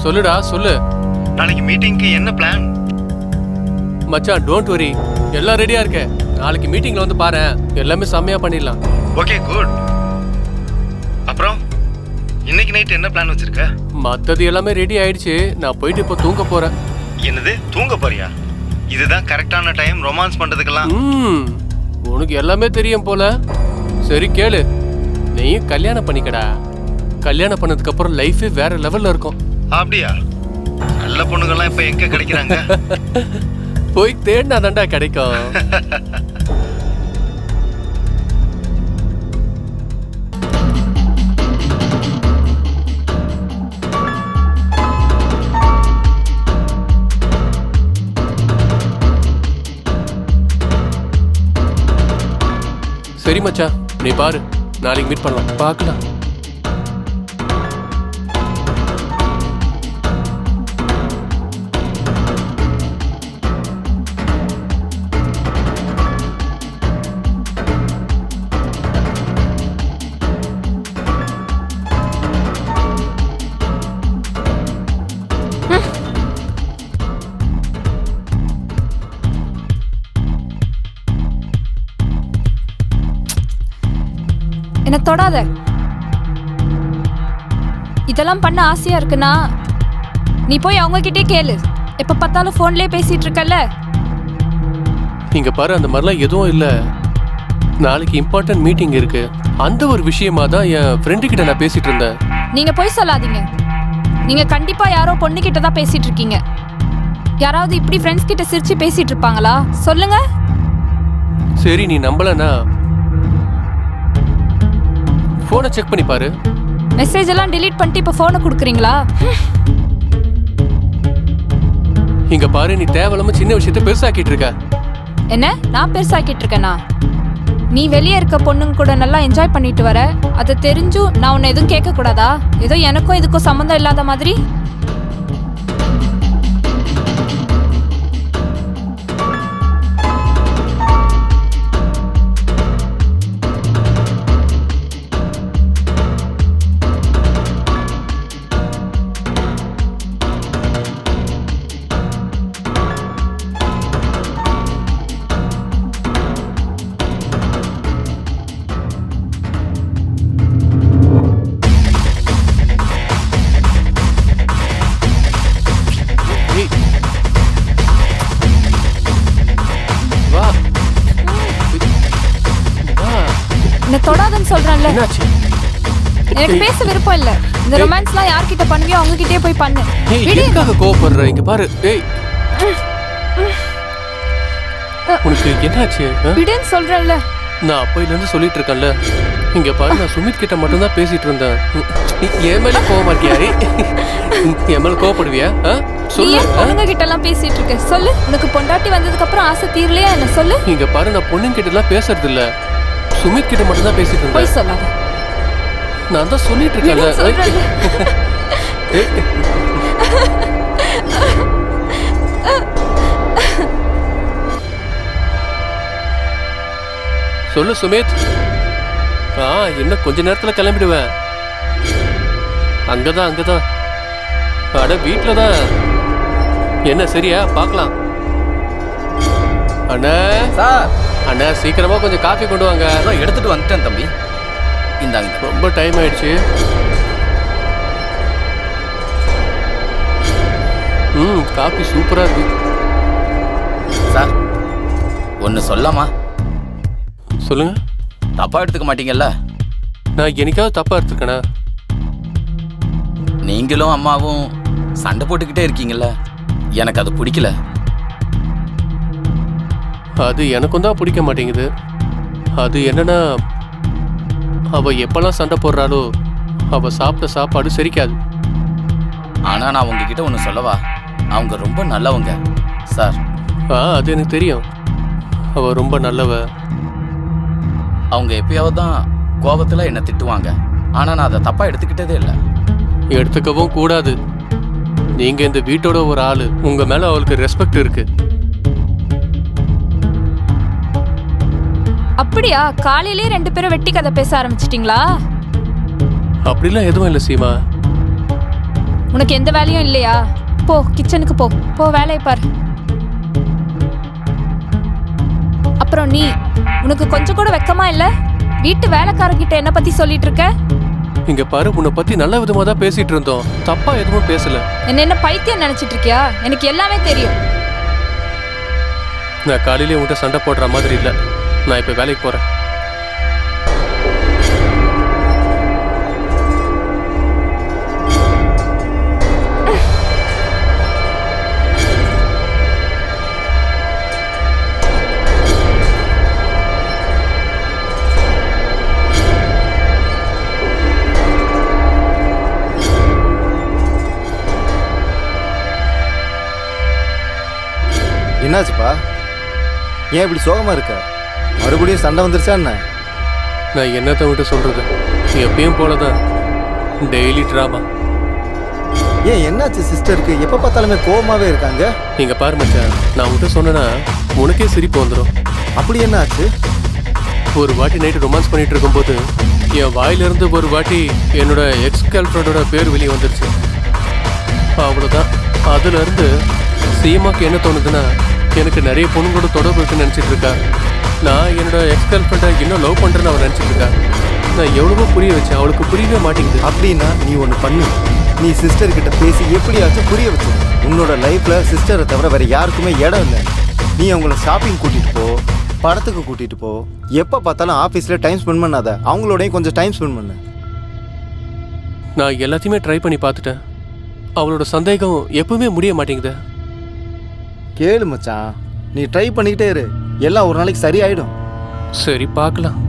சொல்லுடா சொல்லு. நாளைக்கு மீட்டிங்க்கு என்ன பிளான்? மச்சான் டோன்ட் வரி, எல்லாம் ரெடியா இருக்க. நாளைக்கு மீட்டிங்ல வந்து பாரு, எல்லாமே செம்மையா பண்ணிடலாம். Okay good. அப்புறம் இன்னைக்கு நைட் என்ன பிளான் வச்சிருக்க? மத்தது எல்லாமே ரெடி ஆயிடுச்சு. நான் போயிட்டு இப்போ தூங்க போறேன். என்னது தூங்க போறியா? இதுதான் கரெக்டான டைம் ரொமான்ஸ் பண்றதுக்கெல்லாம். உனக்கு எல்லாமே தெரியும் போல. சரி கேளு, நீயும் கல்யாணம் பண்ணிக்கடா. கல்யாணம் பண்ணதுக்கு அப்புறம் லைஃபே வேற லெவல்ல இருக்கும். அப்படியா? நல்ல பொண்ணுங்கெல்லாம் இப்ப எங்க கிடைக்கிறாங்க? போய் தேடினா தாண்டா கிடைக்கும். சரி மச்சான், நீ பாரு, நாளைக்கு மீட் பண்ணலாம். பார்க்கலாம். என்ன தொடாத. இதெல்லாம் பண்ண ஆசையா இருக்குன்னா நீ போய் அவங்க கிட்டே கேளு. எப்ப பார்த்தாலும் போன்லயே பேசிட்டு இருக்கல்ல. இங்க பாரு, அந்த மாதிரிலாம் எதுவும் இல்ல. நாளைக்கு இம்பார்ட்டன்ட் மீட்டிங் இருக்கு. அந்த ஒரு விஷயமா தான் என் ஃப்ரெண்டு கிட்ட நான் பேசிட்டு இருந்தேன். நீங்க போய் சொல்லாதீங்க. நீங்க கண்டிப்பா யாரோ பொண்ணு கிட்ட தான் பேசிட்டு இருக்கீங்க. யாராவது இப்படி ஃப்ரெண்ட்ஸ் கிட்ட சிரிச்சு பேசிட்டு இருப்பாங்களா? சொல்லுங்க. சரி, நீ நம்பலனா போனை செக் பண்ணி பாரு. மெசேஜ் எல்லாம் delete பண்ணிட்டு இப்ப போனை கொடுக்குறீங்களா? இங்க பாரு, நீ தேவையில்லாம சின்ன விஷயத்தை பெருசாக்கிட்டு இருக்க. என்ன நான் பெருசாக்கிட்டு இருக்கேனா? நீ வெளியே இருக்க பொண்ணுங்க கூட நல்லா என்ஜாய் பண்ணிட்டு வர. அதை தெரிஞ்சும் நான் உன்னை எதுவும் கேட்க கூடாதா? ஏதோ எனக்கும் இதுக்கும் சம்மந்தம் இல்லாத மாதிரி. என்ன தொடாதன்னு சொல்றேன்ல. எனக்கு பேச விருப்பம் இல்ல. இந்த ரொமான்ஸ்லாம் யார்கிட்ட பண்ணுவியோ அவங்க கிட்டே போய் பண்ணு. எதுக்காக கோவப்படுற? இங்க பாரு. ஏய், உனக்கு என்னாச்சு? விடுன்னு சொல்றேன்ல. நான் அப்பையில இருந்து சொல்லிட்டு இருக்கேன்ல. இங்க பாரு, நான் சுமித் கிட்ட மட்டும் தான் பேசிட்டு இருந்தேன். என் மேல கோவமா இருக்கியா? என் மேல கோவப்படுவியா? சொல்லு. பொண்ணுங்க கிட்ட எல்லாம் பேசிட்டு இருக்க. சொல்லு. உனக்கு பொண்டாட்டி வந்ததுக்கு அப்புறம் ஆசை தீரலையா என்ன? சொல்லு. இங்க பாரு, நான் பொண்ணுங்க கிட்ட எல்லாம் பேசுறது இல்ல. சுமித் கிட்ட மட்டும் தான் பேசிட்டு இருந்தேன். போய் சொல்லாத. நான் தான் சொல்லிட்டு இருக்கேன்ல. சொல்லு சுமித். இன்னும் கொஞ்ச நேரத்துல கிளம்பிடுவேன். அங்கதான். அட வீட்டுல தான். என்ன சரியா? பார்க்கலாம். அண்ணா சார். அண்ணா சீக்கிரமா கொஞ்சம் காஃபி கொண்டு வாங்க. எடுத்துட்டு வந்துட்டேன் தம்பி. இந்தாங்க. ரொம்ப டைம் ஆயிடுச்சு. காஃபி சூப்பரா இருக்கு சார். ஒன்னு சொல்லாமா? சொல்லுங்க. தப்பா எடுத்துக்க மாட்டீங்கல்ல? நான் என்னைக்காவது தப்பா எடுத்துக்கணா? நீங்களும் அம்மாவும் சண்டை போட்டுக்கிட்டே இருக்கீங்கல்ல, எனக்கு அது பிடிக்கல. அது எனக்கும் தான் பிடிக்க மாட்டேங்குது. அது என்னன்னா, அவ எப்பெல்லாம் சண்டை போடுறாளோ அவ சாப்பிட்ட சாப்பாடு செரிக்காது. ஆனா நான் உங்ககிட்ட ஒன்று சொல்லவா? அவங்க ரொம்ப நல்லவங்க சார். அது எனக்கு தெரியும். அவ ரொம்ப நல்லவ. அவங்க எப்பயாவது தான் கோபத்துல என்ன திட்டுவாங்க. ஆனா நான் அதை தப்பா எடுத்துக்கிட்டதே இல்லை. எடுத்துக்கவும் கூடாது. நீங்க இந்த வீட்டோட ஒரு ஆளு. உங்க மேல அவளுக்கு ரெஸ்பெக்ட் இருக்கு. அப்படியா? காலையிலே 2 பேரும் வெட்டி கதை பேச ஆரம்பிச்சிட்டீங்களா? அப்படிலாம் எதுவும் இல்லை சீமா. உனக்கு எந்த வேலையும் இல்லையா? போ கிச்சனுக்கு போ, போ வேலையை பாரு. அப்புறம் நீ, உனக்கு கொஞ்சம் கூட வெக்கமா இல்ல? வீட்டு வேலைக்காரங்கிட்ட என்ன பத்தி சொல்லிட்டு இருக்க? இங்க பாரு, உன்னை பத்தி நல்ல விதமா தான் பேசிட்டு இருந்தோம், தப்பா எதுவும் பேசல. என்ன பைத்தியம் நினைச்சிட்டு இருக்கியா? எனக்கு எல்லாமே தெரியும். நான் காலையிலே உன்கிட்ட சண்டை போடுற மாதிரி இல்ல. நான் இப்ப வேலைக்கு போறேன். என்னாச்சுப்பா? ஏன் இப்படி சோகமா இருக்க? மறுபடியும் சண்டை வந்துருச்சா என்ன? நான் என்னத்தை விட்டு சொல்றது, எப்பயும் போலதான் டெய்லி டிராமா. ஏன் என்னாச்சு சிஸ்டருக்கு? எப்ப பார்த்தாலுமே கோவமாவே இருக்காங்க. நீங்க பாரு மச்சான், நான் உன்கிட்ட சொன்னேன்னா உனக்கே சிரிப்பு வந்துடும். அப்படி என்ன ஆச்சு? ஒரு வாட்டி நைட்டு ரொமான்ஸ் பண்ணிட்டு இருக்கும்போது என் வாயிலிருந்து ஒரு வாட்டி என்னோட எக்ஸ் கேர்ள் ஃப்ரெண்டோட பேர் வெளியே வந்துருச்சு. அவ்வளோதான். அதுல இருந்து சீமாக்கு என்ன தோணுதுன்னா, எனக்கு நிறைய பொண்ணுங்களோட தொடர்பு இருக்குன்னு நினச்சிட்டு இருக்கா. நான் என்னோட எக்ஸ் கேர்ள் ஃப்ரெண்டை இன்னும் லவ் பண்ணுறேன்னு அவன் நினச்சிட்டு இருக்கா. நான் எவ்வளவோ புரிய வச்சேன், அவளுக்கு புரியவே மாட்டேங்குது. அப்படின்னா நீ ஒன்று பண்ணு. நீ சிஸ்டர் கிட்ட பேசி எப்படியாச்சும் புரிய வச்சு. உன்னோட லைஃப்ல சிஸ்டரை தவிர வேற யாருக்குமே இடம் இல்லை. நீ அவங்கள ஷாப்பிங் கூட்டிட்டு போ, படத்துக்கு கூட்டிட்டு போ. எப்போ பார்த்தாலும் ஆஃபீஸ்ல டைம் ஸ்பெண்ட் பண்ணாத, அவங்களோடையும் கொஞ்சம் டைம் ஸ்பெண்ட் பண்ணு. நான் எல்லாத்தையுமே ட்ரை பண்ணி பார்த்துட்டேன், அவளோட சந்தேகம் எப்பவுமே முடிய மாட்டேங்குது. கேளு மச்சான், நீ ட்ரை பண்ணிக்கிட்டே இரு, எல்லாம் ஒரு நாளைக்கு சரியாயிடும். சரி, பார்க்கலாம்.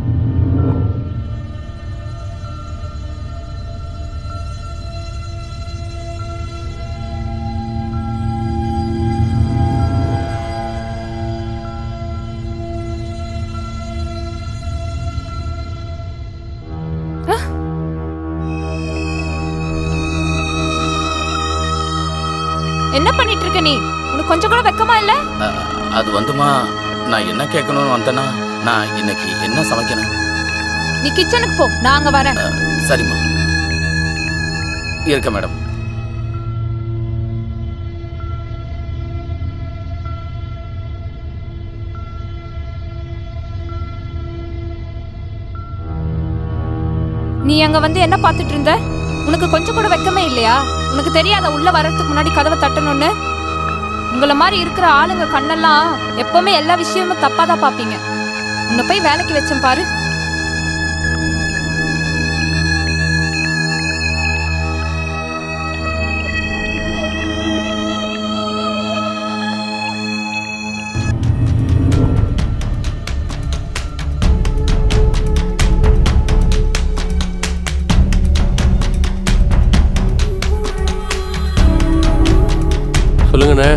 என்ன பண்ணிட்டு இருக்க நீ? உனக்கு கொஞ்சம் கூட வெக்கமா இல்ல? அது வந்துமா, நான் என்ன கேட்கணும்னு வந்தேன்னா, நான் இன்னைக்கு என்ன சமைக்கணும்? நீ கிச்சனுக்கு போ, நான் அங்க வரேன். சரிம்மா, இருக்க மேடம். நீ அங்க வந்து என்ன பார்த்துட்டு இருந்த? உனக்கு கொஞ்சம் கூட வெக்கமே இல்லையா? உனக்கு தெரியாத உள்ள வர்றதுக்கு முன்னாடி கதவை தட்டணும்னு? உங்களை மாதிரி இருக்கிற ஆளுங்க கண்ணெல்லாம் எப்பவுமே எல்லா விஷயமும் தப்பா தான் பாப்பீங்க. உன்னை போய் வேலைக்கு வச்சேன் பாரு. சொல்லுங்கண்ணே.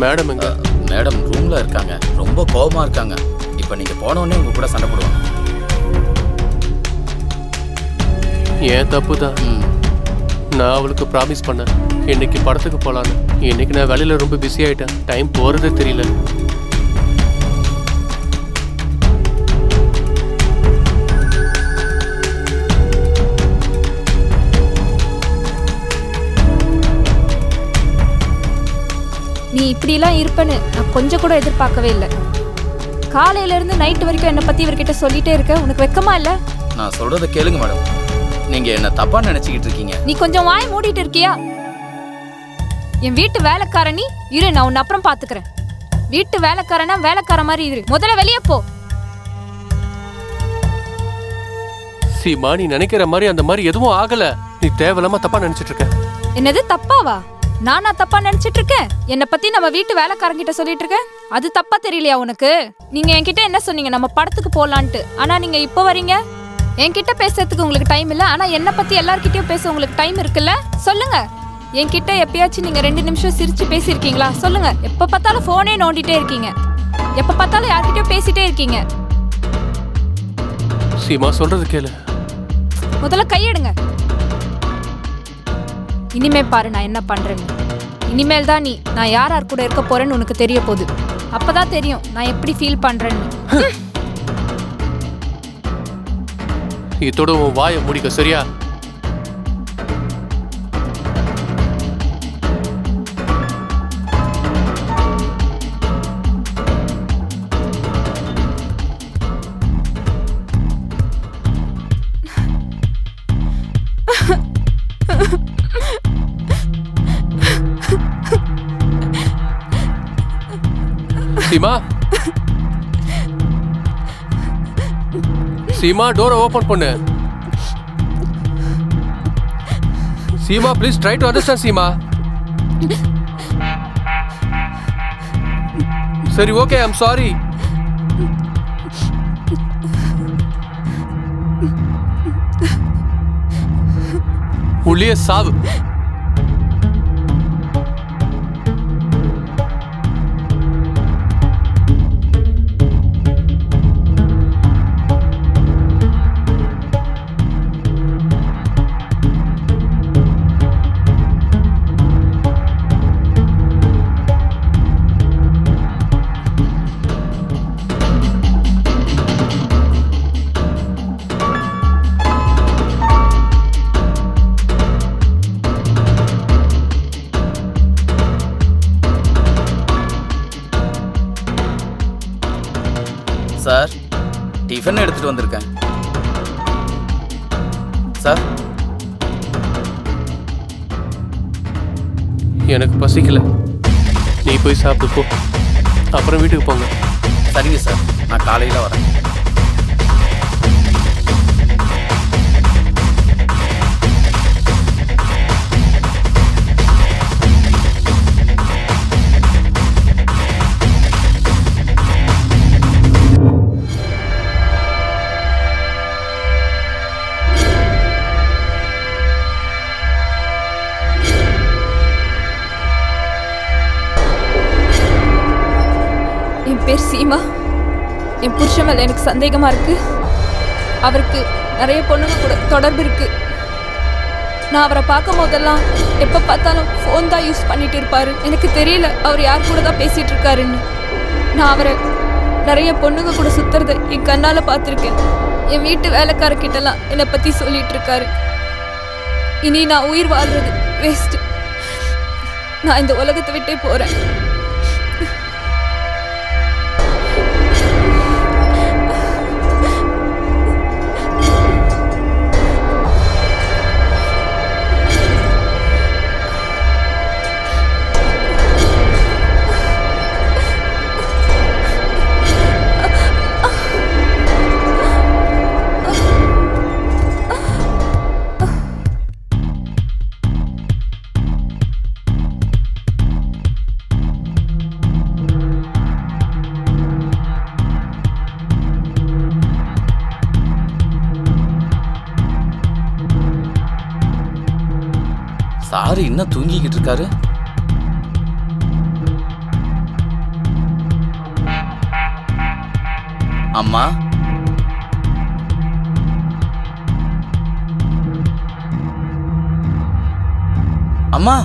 மேடம் எங்க? மேடம் ரூம்ல இருக்காங்க, ரொம்ப கோபமா இருக்காங்க. இப்ப நீங்க போனோடனே உங்க கூட சண்டை போடுவாங்க. ஏன் தப்பு தான். நான் அவளுக்கு ப்ராமிஸ் பண்ணேன், இன்னைக்கு படத்துக்கு போகலான்னு. இன்னைக்கு நான் வேலையில் ரொம்ப பிஸி ஆகிட்டேன், டைம் போகிறதே தெரியல. நீ இப்படிலாம் இருப்பேன்னு நான் கொஞ்சம் கூட எதிர்பார்க்கவே இல்லை. காலையில இருந்து நைட்டு வரைக்கும் என்னை பத்தி இவர்கிட்ட சொல்லிட்டே இருக்க. உனக்கு வெக்கமா இல்ல? நான் சொல்றத கேளுங்க மேடம், நீங்க என்ன தப்பா நினைச்சுக்கிட்டு இருக்கீங்க. நீ கொஞ்சம் வாய் மூடிட்டு இருக்கியா? என் வீட்டு வேலைக்காரனி இரு, நான் உன்னை அப்புறம் பாத்துக்கிறேன். வீட்டு வேலைக்காரனா வேலைக்கார மாதிரி இரு, முதல்ல வெளியே போ. சீமா, நீ நினைக்கிற மாதிரி அந்த மாதிரி எதுவும் ஆகல. நீ தேவையில்லாம தப்பா நினைச்சிட்டு இருக்க. என்னது தப்பாவா? நானா தப்பா நினைச்சிட்டு இருக்கேன்? என்னை பத்தி நம்ம வீட்டு வேலைக்காரங்கிட்ட சொல்லிட்டு இருக்கேன், அது தப்பா தெரியலையா உனக்கு? நீங்க என்கிட்ட என்ன சொன்னீங்க, நம்ம படத்துக்கு போலான்ட்டு. ஆனா நீங்க இப்போ வரீங்க. என்கிட்ட பேசுறதுக்கு உங்களுக்கு டைம் இல்ல, ஆனா என்ன பத்தி எல்லார்கிட்டயும் பேச உங்களுக்கு டைம் இருக்குல்ல? சொல்லுங்க. என்கிட்ட எப்பயாச்சும் நீங்க 2 நிமிஷம் சிரிச்சு பேசியிருக்கீங்களா? சொல்லுங்க. எப்ப பார்த்தாலும் போனே நோண்டிட்டே இருக்கீங்க, எப்ப பார்த்தாலும் யார்கிட்டயும் பேசிட்டே இருக்கீங்க. சீமா, சொல்றது கேளு. முதல்ல கையெடுங்க. இனிமே பாரு நான் என்ன பண்றேன்னு. இனிமேல் தான் நான் யார் யார் கூட இருக்க போறேன்னு உனக்கு தெரிய போகுது. அப்பதான் தெரியும் நான் எப்படி ஃபீல் பண்றேன்னு. இதோட உன் வாயை முடிக்க சரியா? சீமா, சீமா டோரை ஓபன் பண்ணு. Seema please try to understand Seema. சரி ஓகே, ஐம் சாரி. உள்ளே சாவு. சார், டிஃபன் எடுத்துட்டு வந்திருக்கேன். சார், எனக்கு பசிக்கல, நீ போய் சாப்பிட்டு போ. அப்புறம் வீட்டுக்கு போங்க. சரிங்க சார், நான் காலையில் வரேன். என் பேர் சீமா. என் புருஷன் மேல எனக்கு சந்தேகமா இருக்கு. அவருக்கு நிறைய பொண்ணுங்க கூட தொடர்பு இருக்கு. நான் அவரை பார்க்கும் போதெல்லாம் எப்ப பார்த்தாலும் ஃபோன் தான் யூஸ் பண்ணிட்டு இருப்பாரு. எனக்கு தெரியல அவர் யார் கூட தான் பேசிட்டு இருக்காருன்னு. நான் அவரை நிறைய பொண்ணுங்க கூட சுத்துறத என் கண்ணால பார்த்துருக்கேன். என் வீட்டு வேலைக்காரர்கிட்டலாம் என்னை பத்தி சொல்லிட்டு இருக்காரு. இனி நான் உயிர் வாழ்றது வேஸ்ட். நான் இந்த உலகத்தை விட்டே போறேன். சாரு இன்னும் தூங்கிக்கிட்டு இருக்காரு. அம்மா, அம்மா,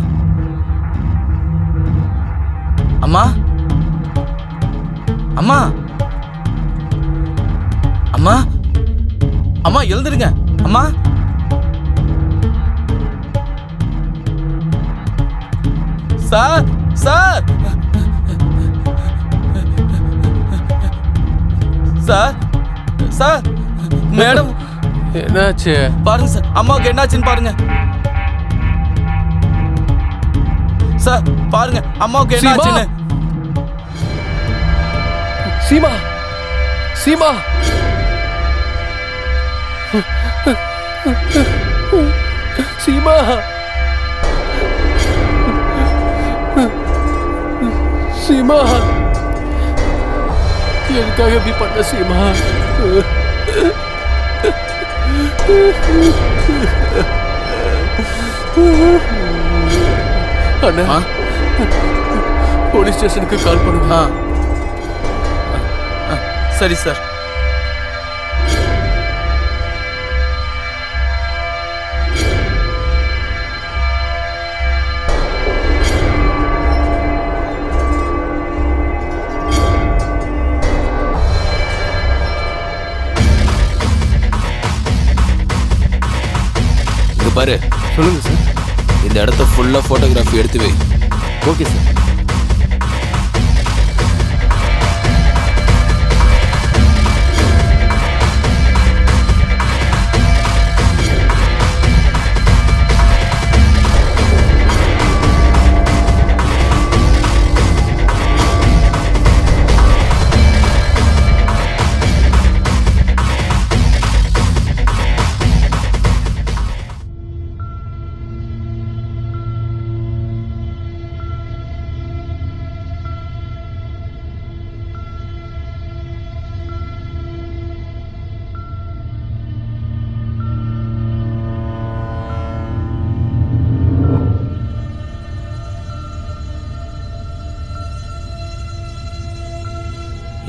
அம்மா, அம்மா, அம்மா, அம்மா எழுந்துருங்க. அம்மா, sir, sir, sir, sir, madam என்னாச்சு? பாருங்க சார், அம்மாவுக்கு என்னாச்சுன்னு பாருங்க சார். பாருங்க அம்மாவுக்கு என்னாச்சுன்னு. சீமா, சீமா, சீமா, சீமா, எதுக்காக இப்படி பண்ண சீமா? அண்ணா, போலீஸ் ஸ்டேஷனுக்கு கால் பண்ணுங்க. சரி சார். பாரு, சொல்லுங்கள் சார். இந்த இடத்த ஃபுல்லாக ஃபோட்டோகிராஃபி எடுத்து வை. Okay sir.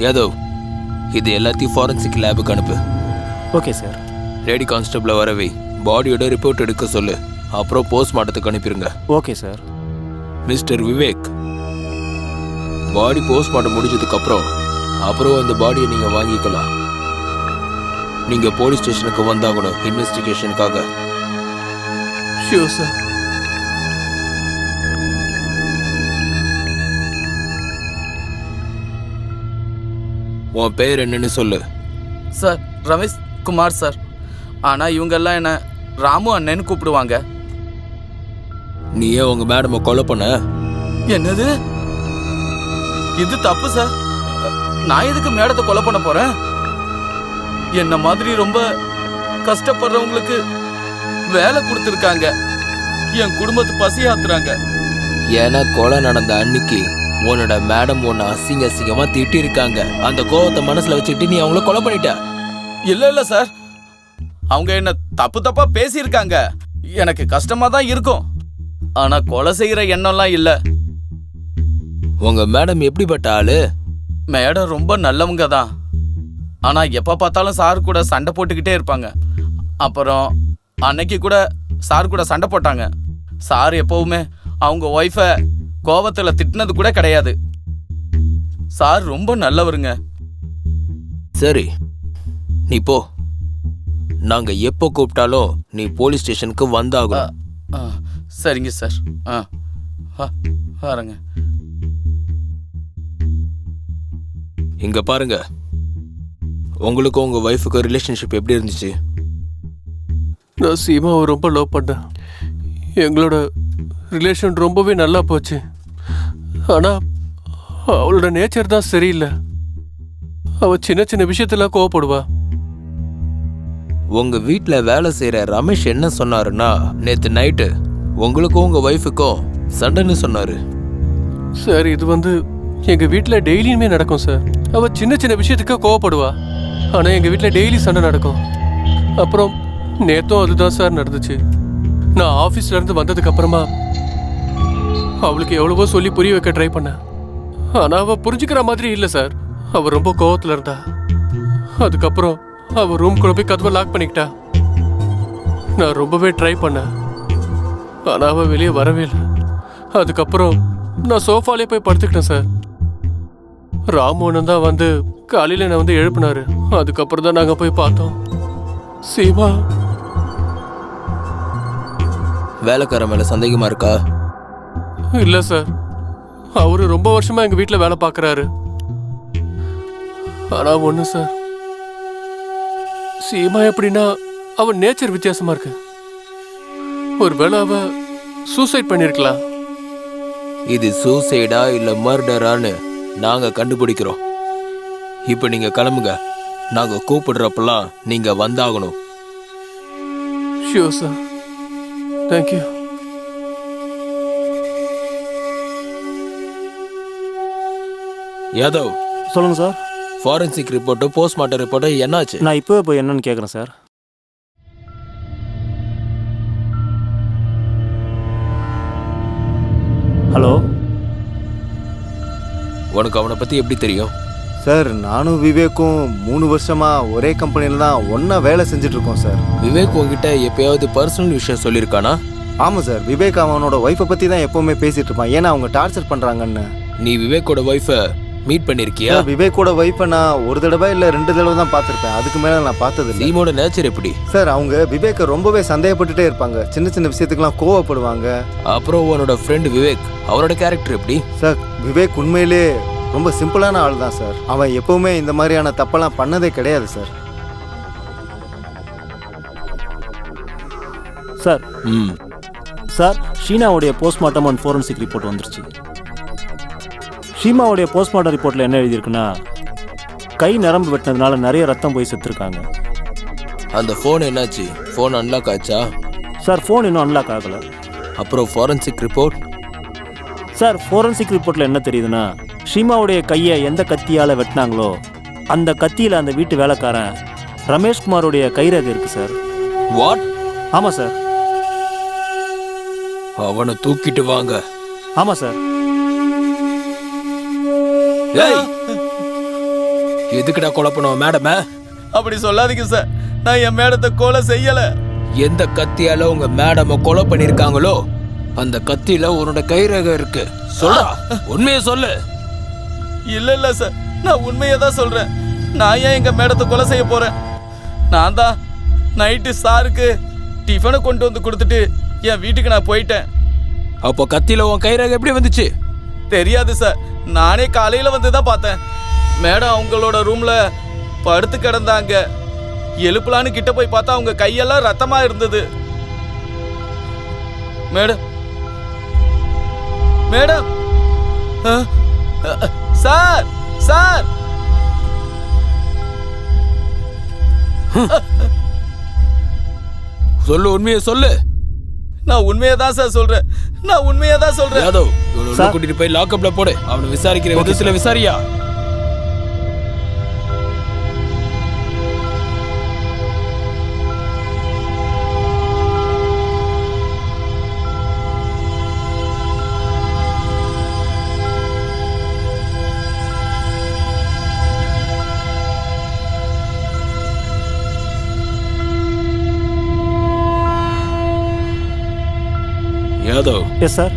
யாதவ், இது எல்லாத்தையும் ஃபாரன்சிக் லேபுக்கு அனுப்பு. Okay sir. லேடி கான்ஸ்டபிளை வரவை, பாடியோட ரிப்போர்ட் எடுக்க சொல்லு. அப்புறம் போஸ்ட்மார்ட்டத்துக்கு அனுப்பிடுங்க. Okay sir. மிஸ்டர் விவேக், பாடி போஸ்ட்மார்ட்டம் முடிஞ்சதுக்கு அப்புறம் அந்த பாடியை நீங்க வாங்கிக்கலாம். நீங்க போலீஸ் ஸ்டேஷனுக்கு வந்தாகணும் இன்வெஸ்டிகேஷனுக்காக. Sure sir. உன் பேர் என்னன்னு சொல்லு. Sir, Ramesh Kumar sir. ஆனால் இவங்கெல்லாம் என்ன ராமு அண்ணன்னு கூப்பிடுவாங்க. நீ ஏன் உங்க மேடமை கொலை பண்ண? என்னது? இது தப்பு சார். நான் எதுக்கு மேடத்தை கொலை பண்ண போறேன்? என்ன மாதிரி ரொம்ப கஷ்டப்படுறவங்களுக்கு வேலை கொடுத்துருக்காங்க. என் குடும்பத்து பசி ஆத்துறாங்க. ஏன்னா கொலை நடந்த அன்னைக்கு உன்னோட மேடம் உன்னை அசிங்கமா திட்டி இருக்காங்க. அந்த கோவத்தை மனசுல வச்சுக்கிட்டு நீ அவங்கள கொலை பண்ணிட்ட. இல்ல சார், அவங்க என்ன தப்பா பேசியிருக்காங்க. எனக்கு கஷ்டமா தான் இருக்கும். ஆனா கொலை செய்யற எண்ணம்லாம் இல்ல. உங்க மேடம் எப்படிப்பட்ட ஆளு? மேடம் ரொம்ப நல்லவங்க தான். ஆனா எப்ப பார்த்தாலும் சார் கூட சண்டை போட்டுக்கிட்டே இருப்பாங்க. அப்புறம் அன்னைக்கு கூட சார் கூட சண்டை போட்டாங்க. சார் எப்பவுமே அவங்க ஒய்ஃபை கோவத்துல திட்டினது கூட கிடையாது. சார் ரொம்ப நல்லவருங்க. சரி, நீ போ. நாங்க எப்போ கூப்பிட்டாலும் நீ போலீஸ் ஸ்டேஷனுக்கு வந்தாகணும். சரிங்க சார். வரேங்க. இங்க பாருங்க, உங்களுக்கும் உங்க ஒய்ஃபுக்கும் ரிலேஷன்ஷிப் எப்படி இருந்துச்சு? நான் சீமாவை ரொம்ப லவ் பண்ணேன். எங்களோட ரிலேஷன் ரொம்பவே நல்லா போச்சு. ஆனால் அவளோட நேச்சர் தான் சரியில்லை. அவள் சின்ன சின்ன விஷயத்தெல்லாம் கோவப்படுவா. உங்க வீட்டுல வேலை செய்யற ரமேஷ் என்ன சொன்னாருன்னா, நேத்து நைட்டு உங்களுக்கும் உங்க ஒய்ஃபுக்கும் சண்டைன்னு சொன்னாரு. சார், இது எங்கள் வீட்டில் டெய்லியுமே நடக்கும் சார். அவள் சின்ன சின்ன விஷயத்துக்கு கோவப்படுவா. ஆனால் எங்கள் வீட்டில் டெய்லி சண்டை நடக்கும். அப்புறம் நேற்றும் அதுதான் சார் நடந்துச்சு. நான் ஆஃபீஸ்லேருந்து வந்ததுக்கு அப்புறமா அவளுக்கு எவ்வளவோ சொல்லி புரிய வைக்க ட்ரை பண்ணேன். ஆனால் அவள் புரிஞ்சுக்கிற மாதிரி இல்லை சார். அவள் ரொம்ப கோவத்தில் இருந்தா. அதுக்கப்புறம் அவள் ரூம்குள்ளே போய் கதவை லாக் பண்ணிக்கிட்டா. நான் ரொம்பவே ட்ரை பண்ணேன். ஆனால் அவள் வெளியே வரவே இல்லை. அதுக்கப்புறம் நான் சோஃபாலே போய் படுத்துக்கிட்டேன் சார். ராமோனன் தான் காலையில் என்னை எழுப்பினாரு. அதுக்கப்புறம் தான் நாங்கள் போய் பார்த்தோம். சீமா வேலைக்கார மேல சந்தேகமா இருக்கா? இல்லை சார், அவரு ரொம்ப வருஷமா எங்கள் வீட்டில் வேலை பார்க்குறாரு. ஆனால் ஒன்று சார், சீமா எப்படின்னா அவன் நேச்சர் வித்தியாசமா இருக்கு. ஒருவேளை அவ சூசைட் பண்ணிருக்கலாம். இது சூசைடா இல்ல மர்டரான்னு நாங்க கண்டுபிடிக்கிறோம். இப்ப நீங்க கிளம்புங்க. நாங்க கூப்பிடுறப்பெல்லாம் நீங்க வந்தாகணும். Sure sir. தேங்க்யூ. யாதவ், சொல்லுங்க sir. Forensic report postmortem report என்னாச்சு? நான் இப்போ போய் என்னன்னு கேட்குறேன் சார். ஹலோ, உனக்கு அவனை பத்தி எப்படி தெரியும்? சார், நானும் விவேக்கும் 3 வருஷமா ஒரே கம்பெனியில் தான் ஒன்றா வேலை செஞ்சுட்டு இருக்கோம் சார். விவேக் உங்ககிட்ட எப்பயாவது பர்சனல் விஷயம் சொல்லியிருக்கானா? ஆமாம் சார், விவேக் அவனோட ஒய்ஃபை பற்றி தான் எப்போவுமே பேசிகிட்டு இருப்பான். ஏன்னா அவங்க டார்ச்சர் பண்ணுறாங்கன்னு. நீ விவேக்கோட ஒய்ஃபை மீட் பண்ணிருக்கியா? சார் விவேக்கோட ஒய்ஃபை நான் ஒரு தடவை இல்லை 2 தடவை தான் பார்த்துருப்பேன். அதுக்கு மேலே நான் பார்த்தது இல்லை. சீமோட நேச்சர் எப்படி? சார் அவங்க விவேக்கை ரொம்பவே சந்தேகப்பட்டுட்டே இருப்பாங்க. சின்ன சின்ன விஷயத்துக்கெல்லாம் கோவப்படுவாங்க. அப்புறம் உன்னோட ஃப்ரெண்ட் விவேக், அவரோட கேரக்டர் எப்படி? சார் விவேக் உண்மையிலே ரொம்ப சிம்பிளான ஆள் தான் சார். அவன் எப்பவுமே இந்த மாதிரியான தப்பெல்லாம் பண்ணதே கிடையாது சார். சார் ம். சார் ஷீனாவுடைய போஸ்ட்மார்ட்டம் அண்ட் ஃபோரன்சிக் ரிப்போர்ட் வந்துருச்சு. ஷீமாவுடைய போஸ்ட்மார்ட்டம் ரிப்போர்ட்டில் என்ன எழுதியிருக்குன்னா, கை நரம்பு வெட்டினதுனால நிறைய ரத்தம் போய் செத்துருக்காங்க. அந்த ஃபோன் என்னாச்சு? ஃபோன் அன்லாக் ஆச்சா? சார் ஃபோன் இன்னும் அன்லாக் ஆகலை. அப்புறம் ஃபாரன்சிக் ரிப்போர்ட்? சார் ஃபோரன்சிக் ரிப்போர்ட்டில் என்ன தெரியுதுன்னா, ஷீமாவுடைய கையை எந்த கத்தியால் வெட்டினாங்களோ அந்த கத்தியில் அந்த வீட்டு வேலைக்காரன் ரமேஷ்குமாரோடைய கைரேகை இருக்குது சார். வாட்? ஆமாம் சார். அவனை தூக்கிட்டு வாங்க. ஆமாம் சார். ஏய், எதுக்குடா கொலை பண்ணுவோம் மேடம? அப்படி சொல்லாதீங்க சார், நான் என் மேடத்தை கொலை செய்யல. எந்த கத்தியால உங்க மேடம கொலை பண்ணிருக்காங்களோ அந்த கத்தியில உன்னோட கைரேகை இருக்கு. சொல்றா, உண்மையை சொல்லு. இல்ல சார், நான் உண்மையை தான் சொல்றேன். நான் ஏன் எங்க மேடத்தை கொலை செய்ய போறேன்? நான் தான் நைட்டு சாருக்கு டிஃபனை கொண்டு வந்து கொடுத்துட்டு என் வீட்டுக்கு நான் போயிட்டேன். அப்போ கத்தியில உன் கைரேகை எப்படி வந்துச்சு? தெரியாது சார், நானே காலையில வந்து தான் பார்த்தேன். மேடம் அவங்களோட ரூம்ல படுத்து கிடந்தாங்க. எழுப்பலான்னு கிட்ட போய் பார்த்தா அவங்க கையெல்லாம் ரத்தமா இருந்தது. மேடம் மேடம் சார் சார் சொல்லு, உண்மையை சொல்லு. நான் உண்மையை தான் சார் சொல்றேன். நான் உண்மையை தான் சொல்றேன். யாதவ், இவனை கூட்டிட்டு போய் லாக்அப்ல போடு. அவனை விசாரிக்கிற விதத்துல விசாரியா. Yadav. Yes sir.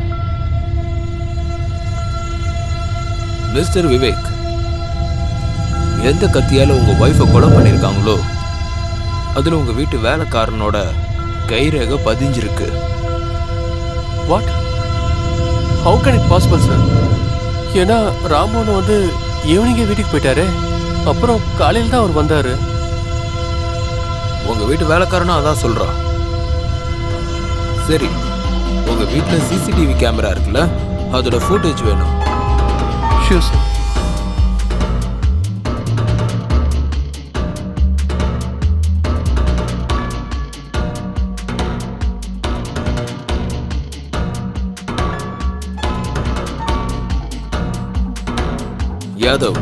Mister Vivek, எந்த கத்தியால உங்க ஒய்ஃபை கொலை பண்ணிருக்காங்களோ அதுல உங்க வீட்டு வேலைக்காரனோட கைரேகை பதிஞ்சிருக்கு. What? How can it possible sir? ஏன்னா ராமோன்னு வந்து ஈவினிங்கே வீட்டுக்கு போயிட்டாரு. அப்புறம் காலையில் தான் அவர் வந்தாரு. உங்க வீட்டு வேலைக்காரனும் அதான் சொல்றான். சரி, உங்க வீட்டுல சிசிடிவி கேமரா இருக்குல்ல, அதோட ஃபுட்டேஜ் வேணும். Sure sir. Yadav,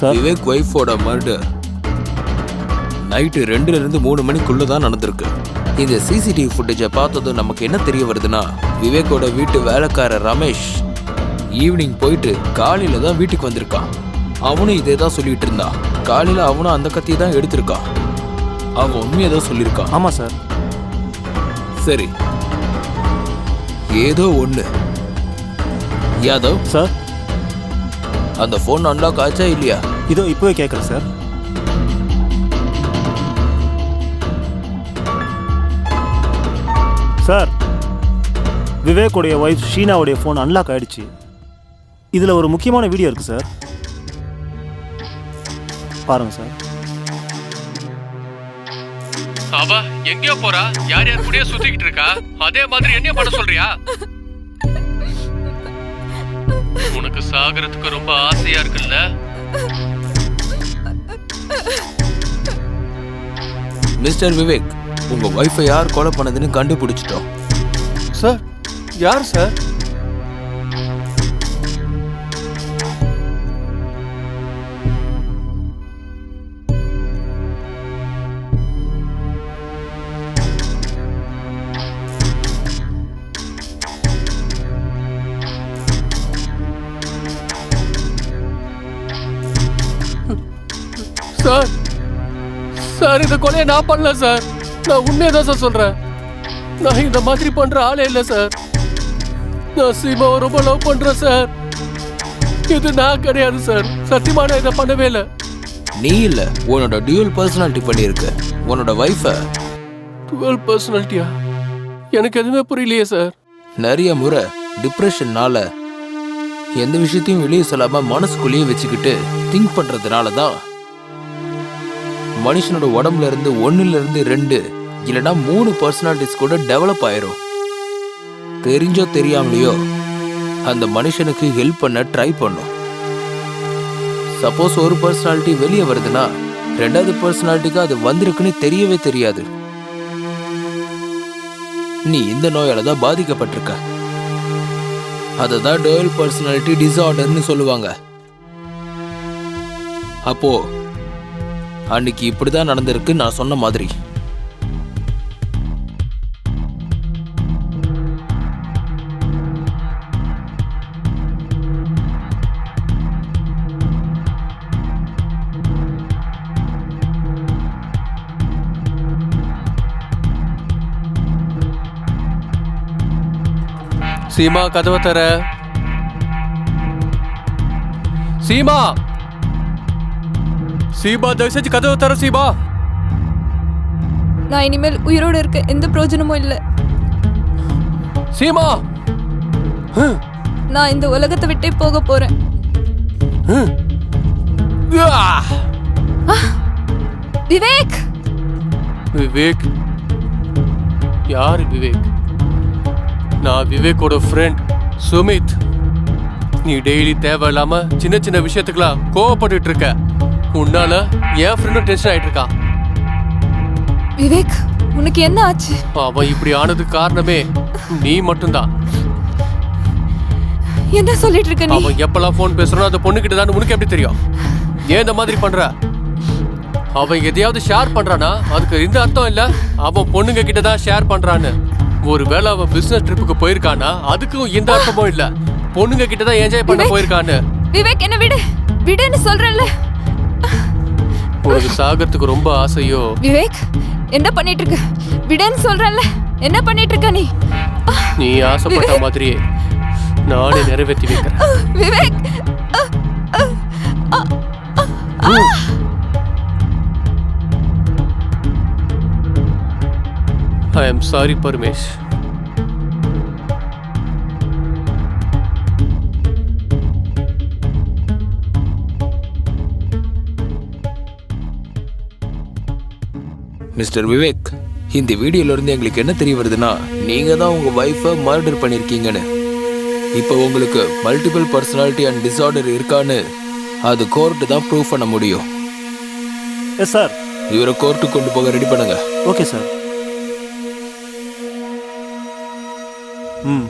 sir Vivek ஒய்ஃபோட மர்டர் நைட்டு 2 to 3 மணிக்குள்ள தான் நடந்திருக்கு. இந்த சிசிடிவி ஃபுட்டேஜை பார்த்ததும் நமக்கு என்ன தெரிய வருதுன்னா, விவேக்கோட வீட்டு வேலைக்காரர் ரமேஷ் ஈவினிங் போயிட்டு காலையில தான் வீட்டுக்கு வந்திருக்கான். அவனும் இதே தான் சொல்லிட்டு இருந்தான். காலையில அவனும் அந்த கத்தியை தான் எடுத்திருக்கான். அவன் உண்மையை தான் சொல்லியிருக்கான். ஆமாம் சார். சரி, ஏதோ ஒன்று. யாதவ் சார், அந்த ஃபோன் அன்லாக் ஆச்சா இல்லையா? இதோ இப்போவே கேட்குறேன் சார். சார், விவேக்குடைய ஒய்ஃப் ஷீனாவுடைய ஃபோன் அன்லாக் ஆயிடுச்சு. இதில் ஒரு முக்கியமான வீடியோ இருக்குது சார், பாருங்கள் சார். அவ எங்கேயோ போறா, யார் யார் கூடயே சுத்திக்கிட்டு இருக்கா. அதே மாதிரி என்ன பண்ண சொல்றியா? உனக்கு சாகறதுக்கு ரொம்ப ஆசையா இருக்குல்ல? மிஸ்டர் விவேக், உங்க ஒய்ஃபை யார் கொலை பண்ணதுன்னு கண்டுபிடிச்சிட்டோம். சார், யார் சார்? சார், சார், இந்த கொலையை நான் பண்ணல சார். நான் உண்மையதான் சார் சொல்றேன். நான் இந்த மாதிரி பண்ற ஆளே இல்லை சார். நான் சீமாவை ரொம்ப லவ் பண்றேன் சார். இது நான் கிடையாது சார். சத்தியமா நான் இதை பண்ணவே இல்லை. நீ இல்ல, உன்னோட டியூல் பர்சனாலிட்டி பண்ணியிருக்க. உன்னோட வைஃப 12 பர்சனாலிட்டியா? எனக்கு எதுவுமே புரியலையே சார். நிறைய முறை டிப்ரெஷன்னால எந்த விஷயத்தையும் வெளியே சொல்லாம மனசுக்குள்ளேயே வச்சுக்கிட்டு திங்க் பண்றதுனால தான் மனுஷனோட உடம்புல இருந்து 1-2 இல்லைன்னா 3 பர்சனாலிட்டிஸ் கூட டெவலப் ஆயிரும். தெரிஞ்சோ தெரியாமலையோ அந்த மனுஷனுக்கு ஹெல்ப் பண்ண ட்ரை பண்ணும். சப்போஸ் ஒரு பர்சனாலிட்டி வெளியே வருதுன்னா 2வது பர்சனாலிட்டிக்கு அது வந்திருக்குன்னு தெரியவே தெரியாது. நீ இந்த நோயால தான் பாதிக்கப்பட்டிருக்க. அததான் டோயல் பர்சனாலிட்டி டிசார்டர்னு சொல்லுவாங்க. அப்போ அன்னைக்கு இப்படிதான் நடந்திருக்கு நான் சொன்ன மாதிரி. சீமா, கதவை தர. சீமா, சீமா, தயவு செஞ்சு கதவை தர. சீமா, நான் இனிமேல் உயிரோடு இருக்க எந்த பிரயோஜனமும் இல்லை. சீமா, நான் இந்த உலகத்தை விட்டே போக போறேன். விவேக்! விவேக்? யார் விவேக்? நான் விவேக்கோட ஃப்ரெண்ட் சுமித். நீ டெய்லி தேவையில்லாம சின்ன சின்ன விஷயத்துக்குலாம் கோவப்பட்டு இருக்க. உன்னால என் ஃப்ரெண்டும் டென்ஷன் ஆயிட்டு இருக்கா. விவேக், உனக்கு என்ன ஆச்சு? அவன் இப்படி ஆனதுக்கு காரணமே நீ மட்டும்தான். என்ன சொல்லிட்டு இருக்க நீ? அவன் எப்பெல்லாம் போன் பேசுறானோ அந்த பொண்ணுகிட்ட தான். உனக்கு எப்படி தெரியும்? ஏன் இந்த மாதிரி பண்ற? அவன் எதையாவது ஷேர் பண்றானா அதுக்கு இந்த அர்த்தம் இல்ல அவன் பொண்ணுங்க கிட்ட தான் ஷேர் பண்றான்னு. ஒருவேளை அவன் பிசினஸ் ட்ரிப்புக்கு போயிருக்கானா அதுக்கும் இந்த அர்த்தமும் இல்ல பொண்ணுங்க கிட்ட தான் என்ஜாய் பண்ண போயிருக்கான்னு. விவேக், என்ன விடு, விடுன்னு சொல்றேன்ல. உனக்கு சாகறதுக்கு ரொம்ப ஆசையோ? விவேக், என்ன பண்ணிட்டு இருக்க? விடுன்னு சொல்றேன்ல. என்ன பண்ணிட்டு இருக்க நீ? நீ ஆசைப்பட்ட மாதிரியே நானே நிறைவேற்றி வைக்கிறேன். Vivek! I am sorry, Parmesh. Mister Vivek, இந்த வீடியோல இருந்து எங்களுக்கு என்ன தெரிய வருதுன்னா நீங்க தான் உங்க வைஃபை மர்டர் பண்ணிருக்கீங்கன்னு. இப்போ உங்களுக்கு மல்டிபிள் பர்சனாலிட்டி அண்ட் டிசார்டர் இருக்கான்னு அது கோர்ட்டு தான் ப்ரூவ் பண்ண முடியும். Yes sir. இவரை கோர்ட்டுக்கு கொண்டு போக ரெடி பண்ணுங்க. Okay sir. ம்